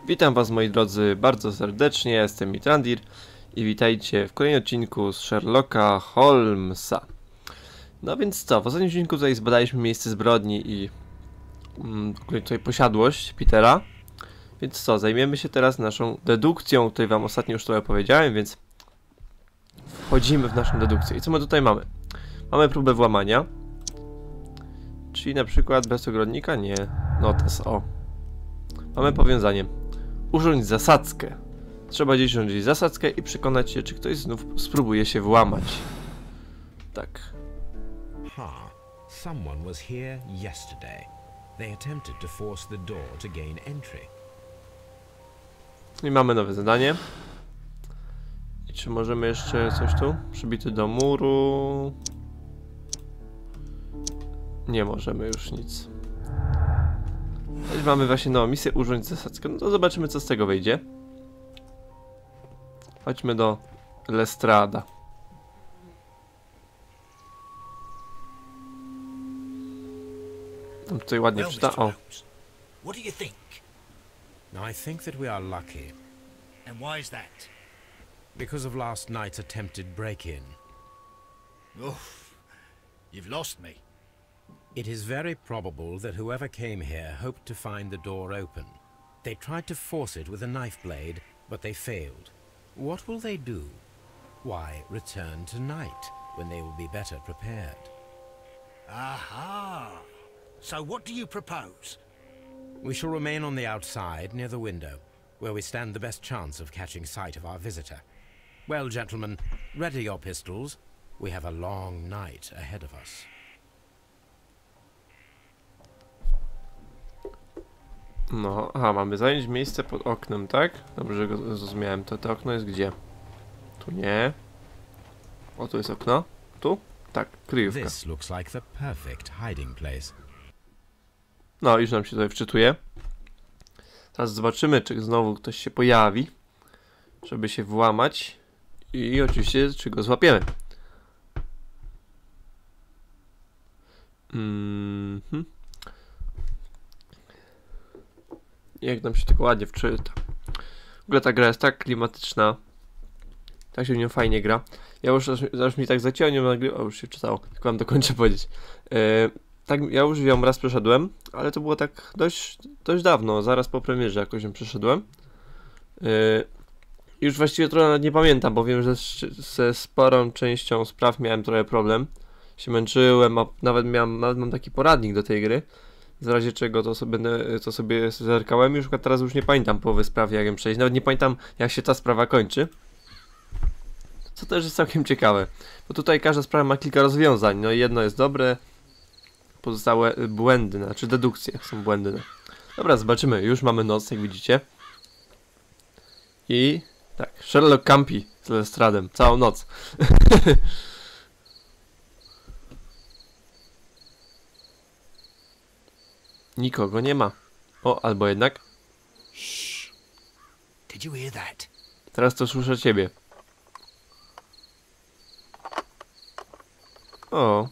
Witam was, moi drodzy, bardzo serdecznie, jestem Mitrandir i witajcie w kolejnym odcinku z Sherlocka Holmesa. No więc co, w ostatnim odcinku tutaj zbadaliśmy miejsce zbrodni i tutaj posiadłość Petera. Więc co, zajmiemy się teraz naszą dedukcją, o której wam ostatnio już trochę powiedziałem, więc wchodzimy w naszą dedukcję. I co my tutaj mamy? Mamy próbę włamania, czyli na przykład bez ogrodnika? Nie, notes, o. Mamy powiązanie. Urządź zasadzkę. Trzeba gdzieś urządzić zasadzkę i przekonać się, czy ktoś znów spróbuje się włamać. Tak. Someone was here yesterday. They attempted to force the door to gain entry. I mamy nowe zadanie. I czy możemy jeszcze coś tu? Przybity do muru. Nie możemy już nic. Mamy właśnie nową misję, urządź zasadzkę. No to zobaczymy, co z tego wyjdzie. Chodźmy do Lestrada. Tutaj ładnie czyta. O. What do you think? I think that we are lucky. And why is that? Because of last night's attempted break-in. Oof. You've lost me. It is very probable that whoever came here hoped to find the door open. They tried to force it with a knife blade, but they failed. What will they do? Why, return tonight, when they will be better prepared. Aha! So what do you propose? We shall remain on the outside, near the window, where we stand the best chance of catching sight of our visitor. Well, gentlemen, ready your pistols. We have a long night ahead of us. No, aha, mamy zająć miejsce pod oknem, tak? Dobrze go zrozumiałem. To okno jest gdzie? Tu nie. O, tu jest okno. Tu? Tak, kryjówka. This looks like the perfect hiding place. No, już nam się tutaj wczytuje. Teraz zobaczymy, czy znowu ktoś się pojawi, żeby się włamać. I oczywiście, czy go złapiemy. Jak nam się tylko ładnie wczyta. W ogóle ta gra jest tak klimatyczna. Tak się w nią fajnie gra. Ja już mi tak zacięło, nie nagrywa. O, już się czytało. Tylko mam dokończę powiedzieć. Tak, ja już ją raz przeszedłem, ale to było tak dość dawno. Zaraz po premierze jakoś ją przeszedłem. Już właściwie trochę nawet nie pamiętam, bo wiem, że ze sporą częścią spraw miałem trochę problem. Się męczyłem, nawet mam taki poradnik do tej gry. W razie czego to sobie zerkałem. Już teraz już nie pamiętam połowy sprawy, jak ją przejść. Nawet nie pamiętam, jak się ta sprawa kończy. Co też jest całkiem ciekawe. Bo tutaj każda sprawa ma kilka rozwiązań. No i jedno jest dobre, pozostałe błędne, znaczy dedukcje są błędne. Dobra, zobaczymy. Już mamy noc, jak widzicie. I tak, Sherlock campi z Lestradem całą noc. Nikogo nie ma. O, albo jednak. Shh. Did you hear that? Teraz to słyszę ciebie. O.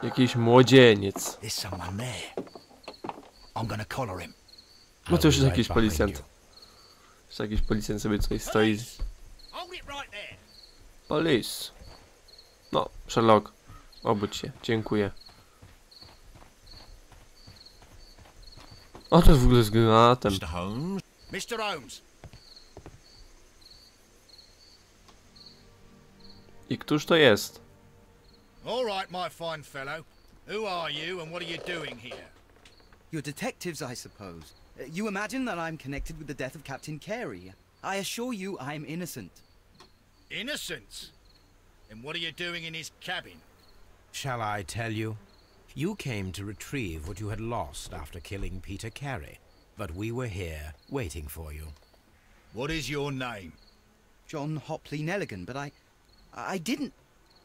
Jakiś młodzieniec. There's someone there. I'm gonna collar him. No to już jest jakiś policjant. Już jakiś policjant sobie tutaj stoi. Hold it right there. Police. No, Sherlock. Obudź się. Dziękuję. O, to jest w ogóle z granatem. Mr. Holmes? Mr. Holmes. I któż to jest? All right, my fine fellow. Who are you and what are you doing here? You're detectives, I suppose. You imagine that I'm connected with the death of Captain Carey. I assure you I'm innocent. Innocent? And what are you doing in his cabin? Shall I tell you? You came to retrieve what you had lost after killing Peter Carey, but we were here waiting for you. What is your name? John Hopley Nelligan, but I didn't...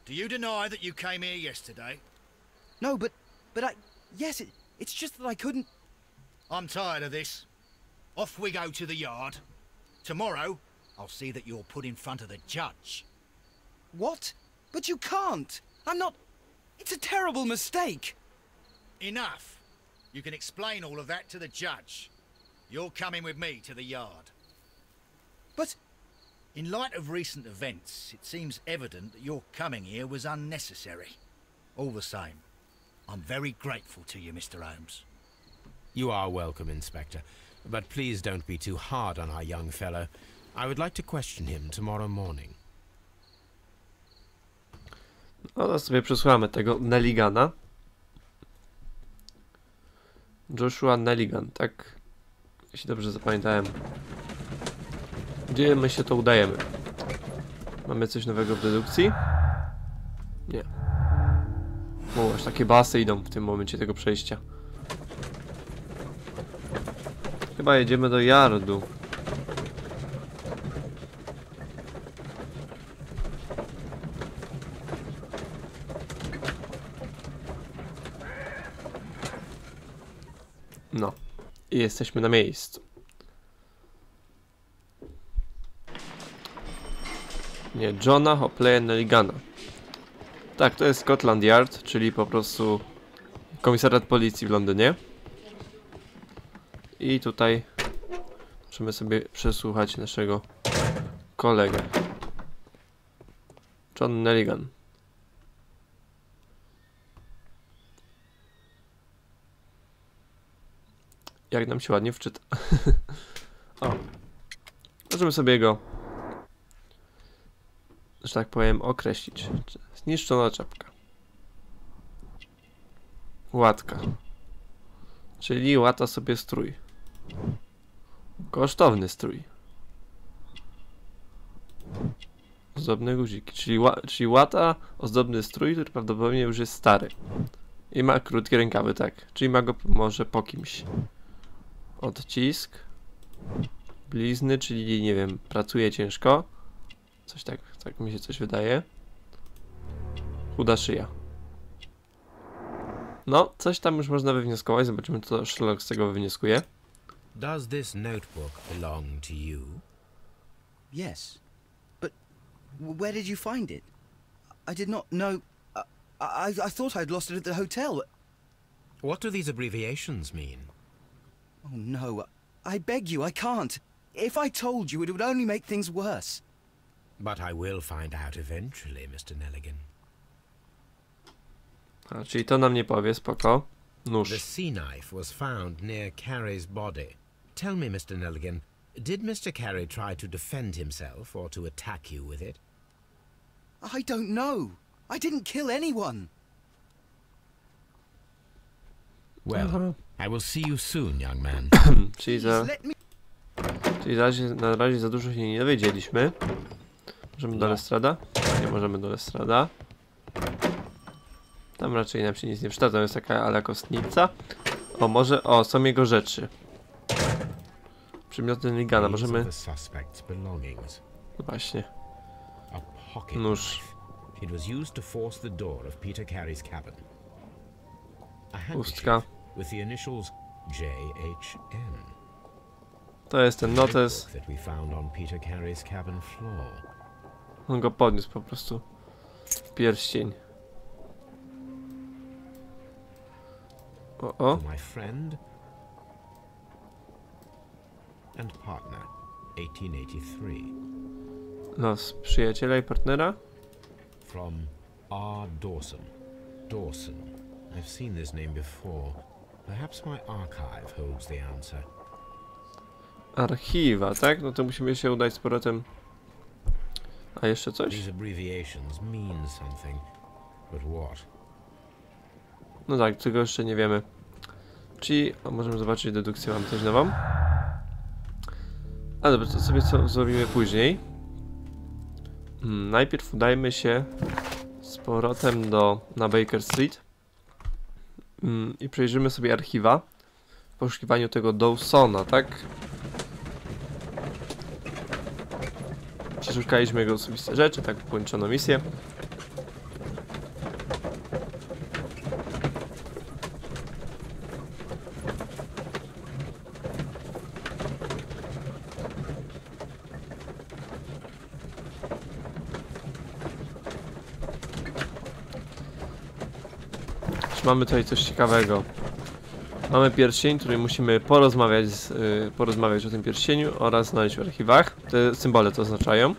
Do you deny that you came here yesterday? No, but yes, it's just that I couldn't... I'm tired of this. Off we go to the yard. Tomorrow, I'll see that you're put in front of the judge. What? But you can't! I'm not... It's a terrible mistake! Enough. You can explain all of that to the judge. You're coming with me to the yard. But In light of recent events, it seems evident that your coming here was unnecessary. All the same, I'm very grateful to you, Mr. Holmes. You are welcome, Inspector. But please don't be too hard on our young fellow. I would like to question him tomorrow morning. No to sobie przesłuchamy tego Nelligana. Joshua Nelligan, tak? Jeśli dobrze zapamiętałem. Gdzie my się to udajemy? Mamy coś nowego w dedukcji? Nie. O, aż takie basy idą w tym momencie tego przejścia. Chyba jedziemy do yardu. No. I jesteśmy na miejscu. Nie, Johna Hopleya Nelligana. Tak, to jest Scotland Yard, czyli po prostu komisariat policji w Londynie. I tutaj możemy sobie przesłuchać naszego kolegę. John Nelligan. Jak nam się ładnie wczyta. O. Możemy sobie go, że tak powiem, określić. Zniszczona czapka. Łatka. Czyli łata sobie strój. Kosztowny strój. Ozdobne guziki. Czyli łata, ozdobny strój, który prawdopodobnie już jest stary. I ma krótkie rękawy, tak. Czyli ma go może po kimś. Odcisk. Blizny, czyli nie wiem, pracuje ciężko. Coś tak mi się coś wydaje. Chuda szyja. No, coś tam już można wywnioskować. Zobaczymy, co Sherlock z tego wywnioskuje. Does this notebook belong to you? yes. But where did you find it? I did not know. I thought I'd lost it at the hotel. What do these abbreviations mean? Oh no, I beg you, I can't. If I told you, it would only make things worse. But I will find out eventually, Mr. Nelligan. A, czyli to nam nie powie, spoko. Nóż. The sea knife was found near Carey's body. Tell me, Mr. Nelligan, did Mr. Carey try to defend himself or to attack you with it? I don't know. I didn't kill anyone. Well, I will see you soon, young man. Czyli Please let me. na razie za dużo się nie dowiedzieliśmy. Możemy do Lestrada? Nie możemy do Lestrada. Tam raczej nam się nic nie przyda, to jest taka ala kostnica. O, może, o, są jego rzeczy. Przymioty Nelligana, możemy... Właśnie. Nóż. Pustka. To jest ten notes. On go podniósł po prostu. Pierścień. O. My friend and partner, 1883. Los przyjaciela i partnera. From R. Dawson. Dawson. I've seen this name before. Perhaps my archive holds the answer. Archiwa, tak? No to musimy się udać z powrotem. A jeszcze coś? These abbreviations mean something, but what? No tak, tego jeszcze nie wiemy. Czyli możemy zobaczyć dedukcję, mam coś nową. A dobra, to sobie co zrobimy później. Najpierw udajmy się z powrotem na Baker Street. I przejrzymy sobie archiwa w poszukiwaniu tego Dawsona, tak? Przeszukaliśmy jego osobiste rzeczy, tak pokończono misję. mamy tutaj coś ciekawego. Mamy pierścień, który musimy porozmawiać o tym pierścieniu oraz znaleźć w archiwach. Te symbole to oznaczają.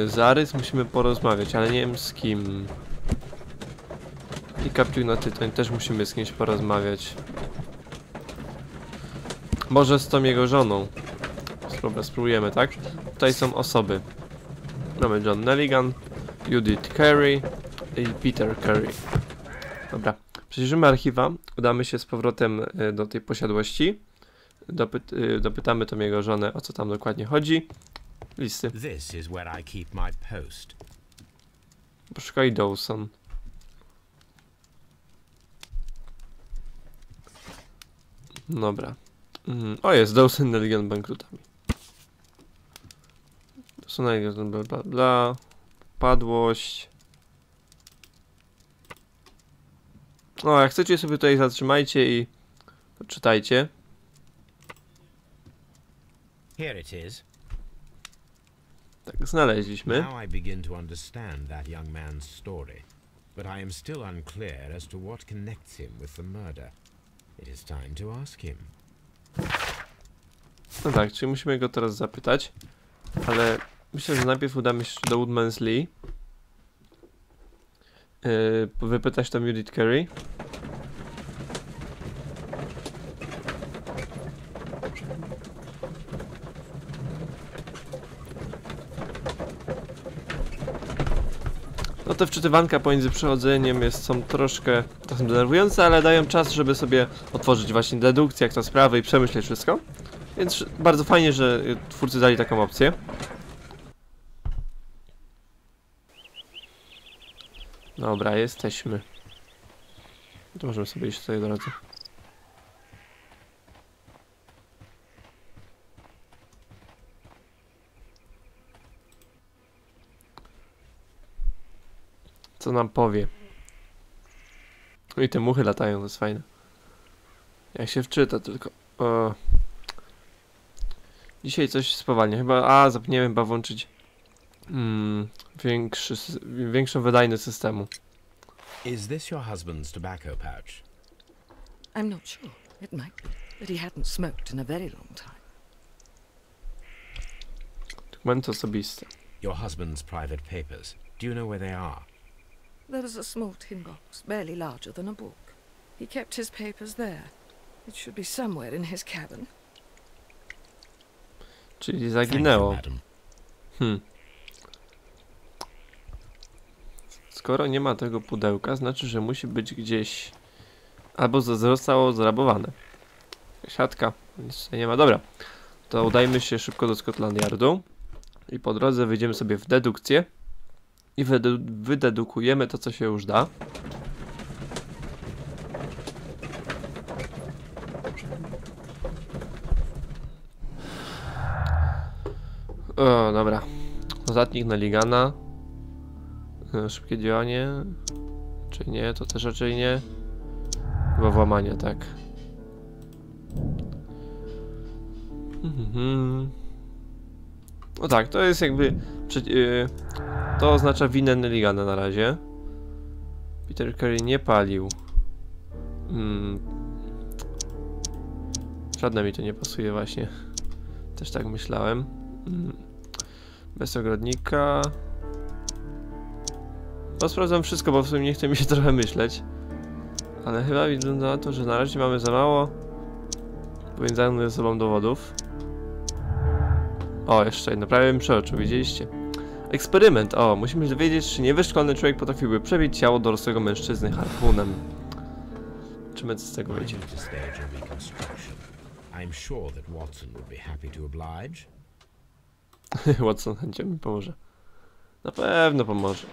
Zarys musimy porozmawiać, ale nie wiem z kim. I kapciuk na tytoń też musimy z kimś porozmawiać. Może z tą jego żoną. Spróbujemy, tak? Tutaj są osoby. Mamy John Nelligan, Judith Carey i Peter Carey. Dobra. Przejrzymy archiwa, udamy się z powrotem do tej posiadłości. Dopytamy tą jego żonę, o co tam dokładnie chodzi. Listy. This is where I keep my post. Poszukaj Dawson. Dobra. O, jest Dawson Nelligan bankrutami. Dawson Nelligan bla bla bla. Padłość. O, jak chcecie sobie tutaj zatrzymajcie i poczytajcie. Here it is. Tak, znaleźliśmy. Now I begin to understand that young man's story, but I am still unclear as to what connects him with the murder. It is time to ask him. No tak, czyli musimy go teraz zapytać, ale myślę, że najpierw udamy się do Woodman's Lee. Wypytać tam Judith Carey. No te wczytywanka pomiędzy przechodzeniem są troszkę czasem denerwujące, ale dają czas, żeby sobie otworzyć właśnie dedukcję, jak to sprawy i przemyśleć wszystko. Więc bardzo fajnie, że twórcy dali taką opcję. Dobra, jesteśmy. To możemy sobie iść tutaj od razu. Co nam powie? No i te muchy latają, to jest fajne. Jak się wczyta tylko. O. Dzisiaj coś spowalnia. Chyba. Zapomniałem chyba włączyć większą wydajność systemu. Is this your husband's tobacco pouch? I'm not sure. It might be, but he hadn't smoked in a very long time. Dokumenty osobiste. Your husband's private papers. Do you know where they are? There is a small tin box, barely larger than a book. He kept his papers there. It should be somewhere in his cabin. Czyli zaginęło. Thank you, madam. Skoro nie ma tego pudełka, znaczy, że musi być gdzieś. Albo zostało zrabowane. Siatka. Nic tutaj nie ma. Dobra. To udajmy się szybko do Scotland Yardu. I po drodze wyjdziemy sobie w dedukcję. I wydedukujemy to, co się już da. O, dobra. Notatnik Nelligana. Szybkie działanie. Czy nie? To też raczej nie. Chyba włamanie, tak. No tak, to jest jakby... to oznacza winę Nelligana na razie. Peter Carey nie palił. Żadne mi to nie pasuje właśnie. Też tak myślałem. Bez ogrodnika. No sprawdzam wszystko, bo w sumie nie chce mi się trochę myśleć. Ale chyba wygląda na to, że na razie mamy za mało powiązanych ze sobą dowodów. O, jeszcze jedno, prawie bym przeoczył, widzieliście? Eksperyment, o, musimy dowiedzieć, czy niewyszkolony człowiek potrafiłby przebić ciało dorosłego mężczyzny harpunem. Zobaczymy, co z tego wyjdzie. Watson chęcią mi pomoże. Na pewno pomoże.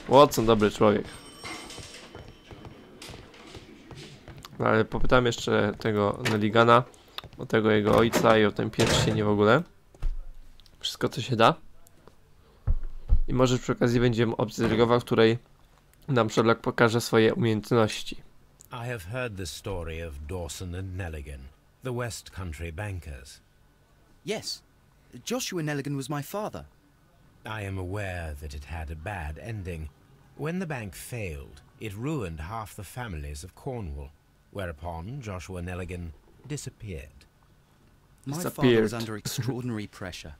Watson, dobry człowiek. No, ale popytam jeszcze tego Nelligana o tego jego ojca i o ten pierścień w ogóle. Wszystko, co się da. I może przy okazji będziemy opcji zergowa, w której nam Sherlock pokaże swoje umiejętności. I have heard the story of Dawson and Nelligan, the West Country bankers. Yes. Joshua Nelligan was my father. I am aware that it had a bad ending. When the bank failed, it ruined half the families of Cornwall, whereupon Joshua Nelligan disappeared. My father was under extraordinary pressure.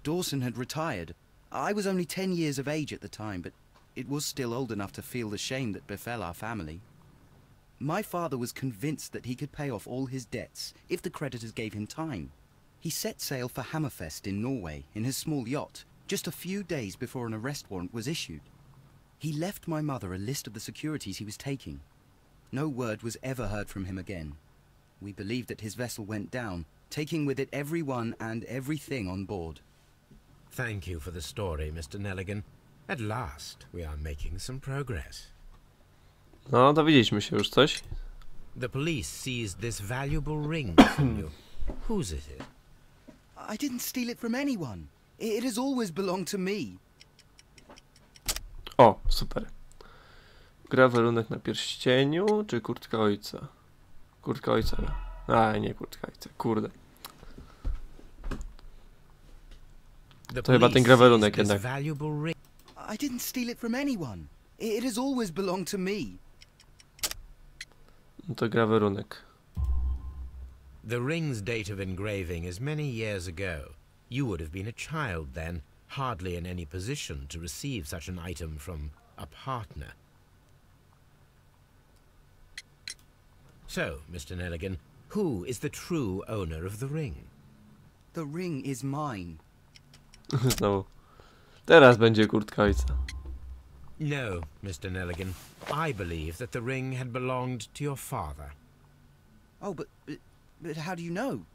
Dawson had retired. I was only 10 years of age at the time, but it was still old enough to feel the shame that befell our family. My father was convinced that he could pay off all his debts if the creditors gave him time. He set sail for Hammerfest in Norway in his small yacht, just a few days before an arrest warrant was issued. He left my mother a list of the securities he was taking. No word was ever heard from him again. We believe that his vessel went down, taking with it everyone and everything on board. Thank you for the story, Mr. Nelligan. At last, we are making some progress. No, dowiedzieliśmy się już coś. The police seized this valuable ring from you. Whose is it? I didn't steal it from anyone. It has always belonged to me. O, super. Grawelunek na pierścieniu, czy kurtka ojca? Kurtka ojca. A, nie kurtka ojca, kurde. To chyba ten grawelunek jednak. I didn't steal it from anyone. It has always belonged to me. No to grawelunek. The ring's date of engraving is many years ago. You would have been a child then, hardly in any position to receive such an item from a partner. So, Mr. Nelligan, who is the true owner of the ring? The ring is mine. Znowu. Teraz będzie kurtka ojca. No, Mr. Nelligan. I believe that the ring had belonged to your father. Oh, but how do you know?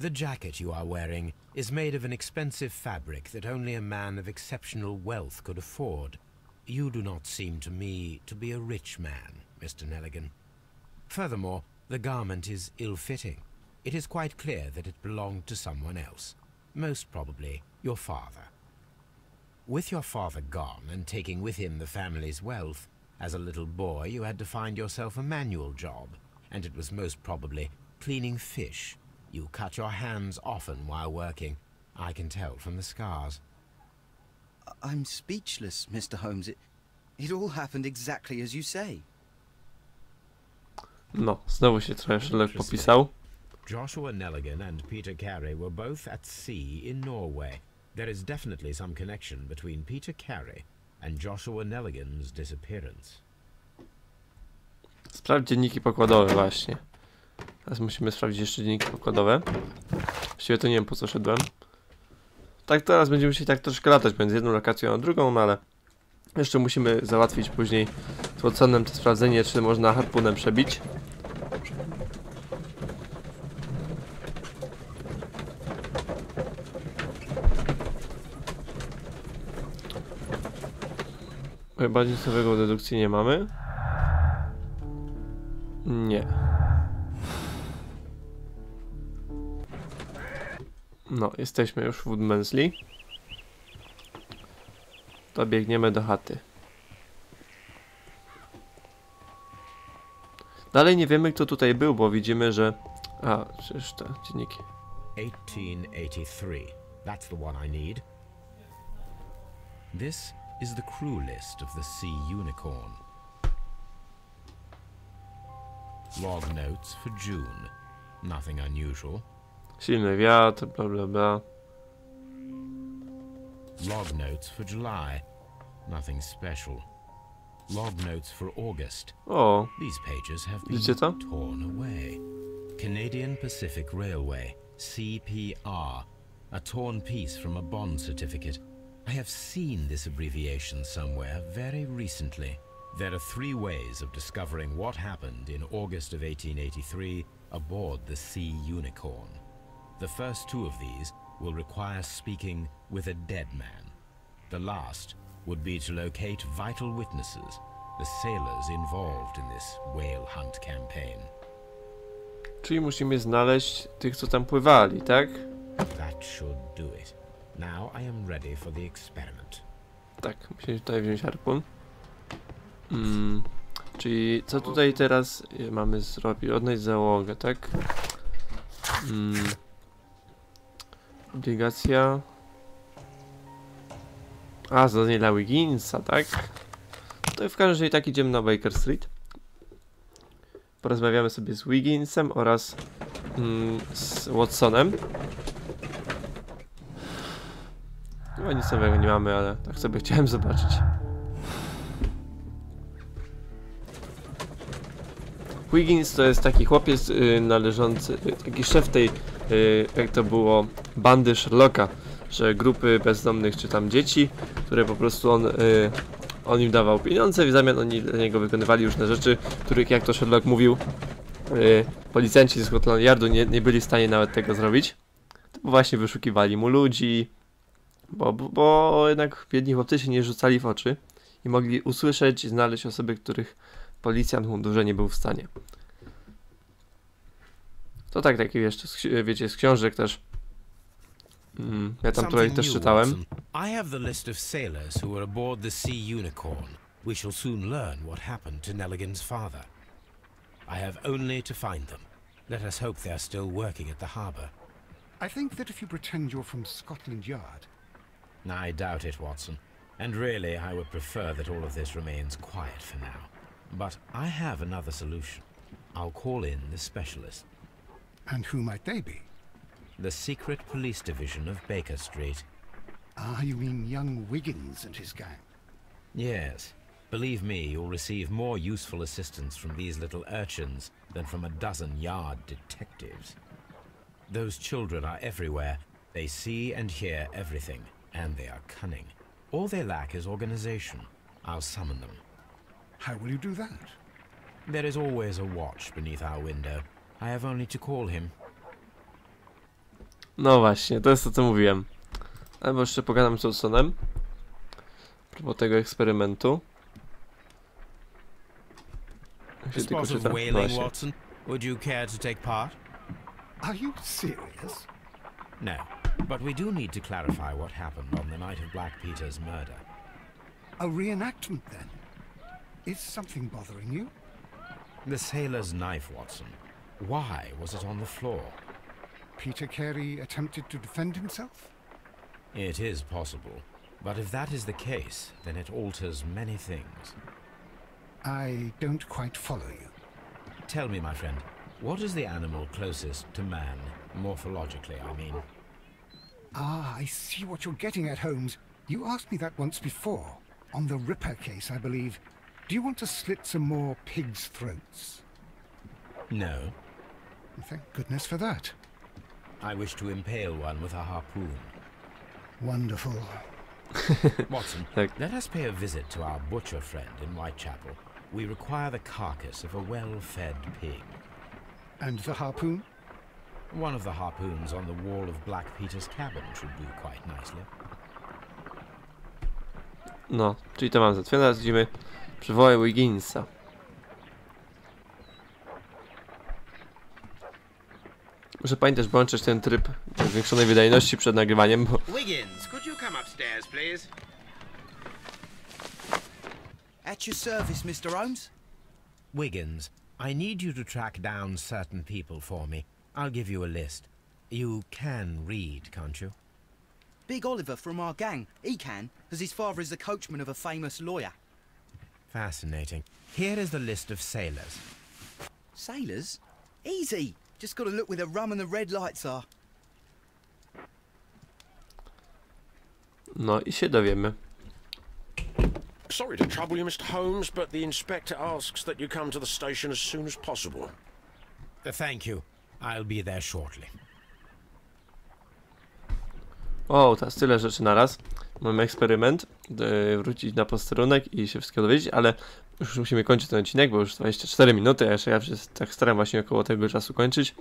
The jacket you are wearing is made of an expensive fabric that only a man of exceptional wealth could afford. You do not seem to me to be a rich man, Mr. Nelligan. Furthermore, the garment is ill-fitting. It is quite clear that it belonged to someone else, most probably your father. With your father gone and taking with him the family's wealth, as a little boy you had to find yourself a manual job, and it was most probably cleaning fish. You cut your hands often while working. I can tell from the scars. I'm speechless, Mr. Holmes. It all happened exactly as you say. No, znowu się trochę Sherlock popisał. Joshua Nelligan and Peter Carey were both at sea in Norway. There is definitely some connection between Peter Carey and Joshua Nelligan's disappearance. Sprawdź dzienniki pokładowe właśnie. Teraz musimy sprawdzić jeszcze dzienniki pokładowe. Właściwie to nie wiem, po co szedłem. Tak, teraz będziemy musieli tak troszkę latać między jedną lokacją a drugą, no ale jeszcze musimy załatwić później z Watsonem to sprawdzenie, czy można harpunem przebić. Chyba nic nowego w dedukcji nie mamy. Nie. No, jesteśmy już w Woodmansley. To biegniemy do chaty. Dalej nie wiemy, kto tutaj był, bo widzimy, że... A, przecież te dzienniki. 1883. That's the one I need. This is the crew list of the Sea Unicorn. Log notes for June. Nothing unusual. Silny wiatr, bla bla bla. Log notes for July. Nothing special. Log notes for August. O, These pages have widzicie to? been torn away. Canadian Pacific Railway, CPR. A torn piece from a bond certificate. I have seen this abbreviation somewhere very recently. There are 3 ways of discovering what happened in August of 1883 aboard the Sea Unicorn. The first 2 of these will require speaking with a dead man. The last would be to locate vital witnesses, the sailors involved in this whale hunt campaign. Czyli musimy znaleźć tych, co tam pływali, tak? That should do it. Now I am ready for the experiment. Tak, musimy tutaj wziąć harpun. Czyli co tutaj teraz mamy zrobić? Odnaleźć załogę, tak? Obligacja. A, zadanie dla Wigginsa, tak? To w każdym razie i tak idziemy na Baker Street. Porozmawiamy sobie z Wigginsem oraz z Watsonem. Chyba nic nowego nie mamy, ale tak sobie chciałem zobaczyć. Wiggins to jest taki chłopiec należący, taki szef tej, jak to było, bandy Sherlocka, że grupy bezdomnych czy tam dzieci, które po prostu on im dawał pieniądze, w zamian oni dla niego wykonywali różne rzeczy, których, jak to Sherlock mówił, policjanci z Scotland Yardu nie byli w stanie nawet tego zrobić. To właśnie wyszukiwali mu ludzi, bo jednak biedni chłopcy się nie rzucali w oczy i mogli usłyszeć i znaleźć osoby, których policjant w mundurze nie był w stanie. To tak, wiecie, z książek też. Ja tam trochę też czytałem. I have the list of sailors who were aboard the Sea Unicorn. We shall soon learn what happened to Nelligan's father. I have only to find them. Let us hope they are still working at the harbour. I think that if you pretend you're from Scotland Yard... I doubt it, Watson. And really, I would prefer that all of this remains quiet for now. But I have another solution. I'll call in the specialist. And who might they be? The secret police division of Baker Street. Ah, you mean young Wiggins and his gang? Yes. Believe me, you'll receive more useful assistance from these little urchins than from a dozen yard detectives. Those children are everywhere. They see and hear everything, and they are cunning. All they lack is organization. I'll summon them. How will you do that? There is always a watch beneath our window. I have only to call him. No właśnie, to jest to, co mówiłem. Albo jeszcze pogadam z Watsonem a propos tego eksperymentu. A spot of whaling, Watson. Would you care to take part? Are you serious? No, but we do need to clarify what happened on the night of Black Peter's murder. A reenactment, then? Is something bothering you? The sailor's knife, Watson. Why was it on the floor? Peter Carey attempted to defend himself? It is possible. But if that is the case, then it alters many things. I don't quite follow you. Tell me, my friend, what is the animal closest to man, morphologically, I mean? Ah, I see what you're getting at, Holmes. You asked me that once before. On the Ripper case, I believe. Do you want to slit some more pigs' throats? No. Thank goodness for that. I wish to impale one with a harpoon. Wonderful. Watson, let us pay a visit to our butcher friend in Whitechapel. We require the carcass of a well-fed pig. And the harpoon? One of the harpoons on the wall of Black Peter's cabin should do quite nicely. No, czyli to mam załatwione, teraz idziemy przywołać Wigginsa. Muszę pamiętać, włączyć ten tryb zwiększonej wydajności przed nagrywaniem, bo... Wiggins, could you come upstairs, please? At your service, Mr. Holmes. Wiggins, I need you to track down certain people for me. I'll give you a list. You can read, can't you? Big Oliver from our gang. He can, as his father is the coachman of a famous lawyer. Fascinating. Here is the list of sailors. Sailors? Easy. Just gotta look where the rum and the red lights are. No i się dowiemy. Sorry to trouble you, Mr. Holmes, but the inspector asks that you come to the station as soon as possible. Thank you. I'll be there shortly. O, teraz tyle rzeczy naraz. Mamy eksperyment, wrócić na posterunek i się wszystkiego dowiedzieć, ale już musimy kończyć ten odcinek, bo już 24 minuty, a jeszcze ja się tak staram właśnie około tego czasu kończyć,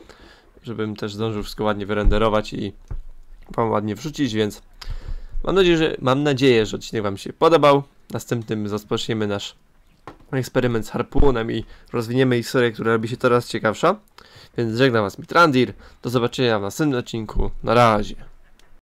żebym też zdążył wszystko ładnie wyrenderować i wam ładnie wrzucić, więc mam nadzieję, że odcinek wam się podobał. Następnym rozpoczniemy nasz eksperyment z harpunem i rozwiniemy historię, która robi się coraz ciekawsza. Więc żegnam was, Mitrandir. Do zobaczenia w następnym odcinku. Na razie.